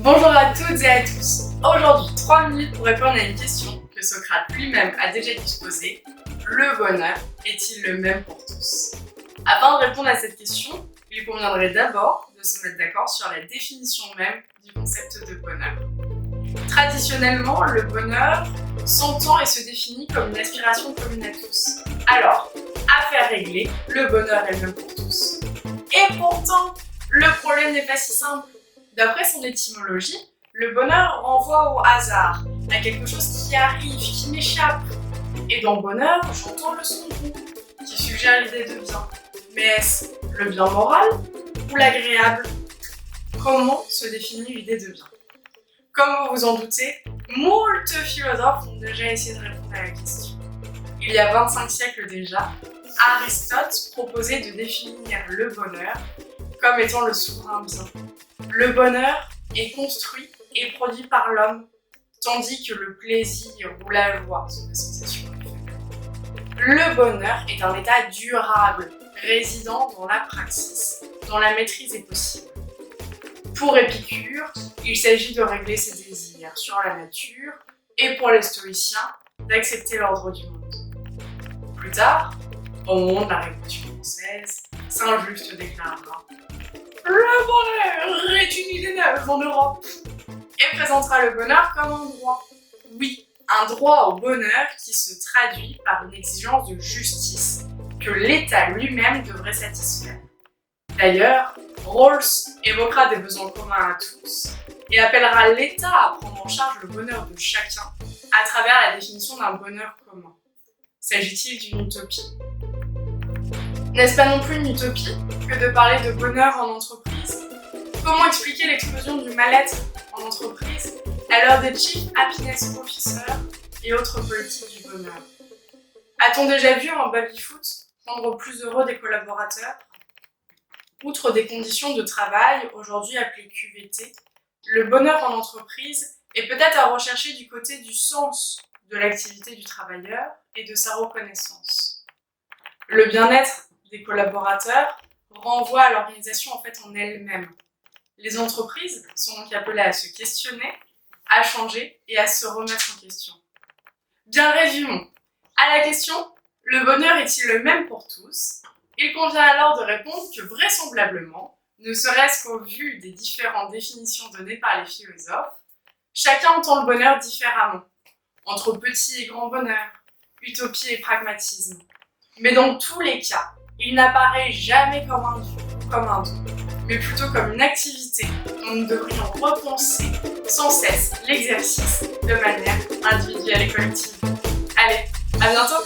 Bonjour à toutes et à tous. Aujourd'hui, 3 minutes pour répondre à une question que Socrate lui-même a déjà disposée. Le bonheur est-il le même pour tous? Afin de répondre à cette question, il conviendrait d'abord de se mettre d'accord sur la définition même du concept de bonheur. Traditionnellement, le bonheur s'entend et se définit comme une aspiration commune à tous. Alors, affaire réglée, le bonheur est le même pour tous. Et pourtant, le problème n'est pas si simple. D'après son étymologie, le bonheur renvoie au hasard, à quelque chose qui arrive, qui m'échappe. Et dans bonheur, j'entends le son doux, qui suggère l'idée de bien. Mais est-ce le bien moral ou l'agréable? Comment se définit l'idée de bien? Comme vous vous en doutez, moult philosophes ont déjà essayé de répondre à la question. Il y a 25 siècles déjà, Aristote proposait de définir le bonheur comme étant le souverain bien. Le bonheur est construit et produit par l'homme, tandis que le plaisir ou la joie sont des sensations éphémères. Le bonheur est un état durable, résidant dans la praxis, dont la maîtrise est possible. Pour Épicure, il s'agit de régler ses désirs sur la nature, et pour les stoïciens, d'accepter l'ordre du monde. Plus tard, au moment de la Révolution française, Saint-Just déclarera « Le bonheur est une idée neuve en Europe » et présentera le bonheur comme un droit. Oui, un droit au bonheur qui se traduit par une exigence de justice que l'État lui-même devrait satisfaire. D'ailleurs, Rawls évoquera des besoins communs à tous et appellera l'État à prendre en charge le bonheur de chacun à travers la définition d'un bonheur commun. S'agit-il d'une utopie? N'est-ce pas non plus une utopie que de parler de bonheur en entreprise? Comment expliquer l'explosion du mal-être en entreprise à l'heure des Chief Happiness Officers et autres politiques du bonheur? A-t-on déjà vu un baby-foot rendre plus heureux des collaborateurs? Outre des conditions de travail, aujourd'hui appelées QVT, le bonheur en entreprise est peut-être à rechercher du côté du sens de l'activité du travailleur et de sa reconnaissance. Le bien-être des collaborateurs renvoie à l'organisation en elle-même. Les entreprises sont donc appelées à se questionner, à changer et à se remettre en question. Bien, résumons. À la question « Le bonheur est-il le même pour tous ?» il convient alors de répondre que vraisemblablement, ne serait-ce qu'au vu des différentes définitions données par les philosophes, chacun entend le bonheur différemment, entre petit et grand bonheur, utopie et pragmatisme. Mais dans tous les cas, il n'apparaît jamais comme un dû ou comme un don, mais plutôt comme une activité dont nous devrions repenser sans cesse l'exercice de manière individuelle et collective. Allez, à bientôt!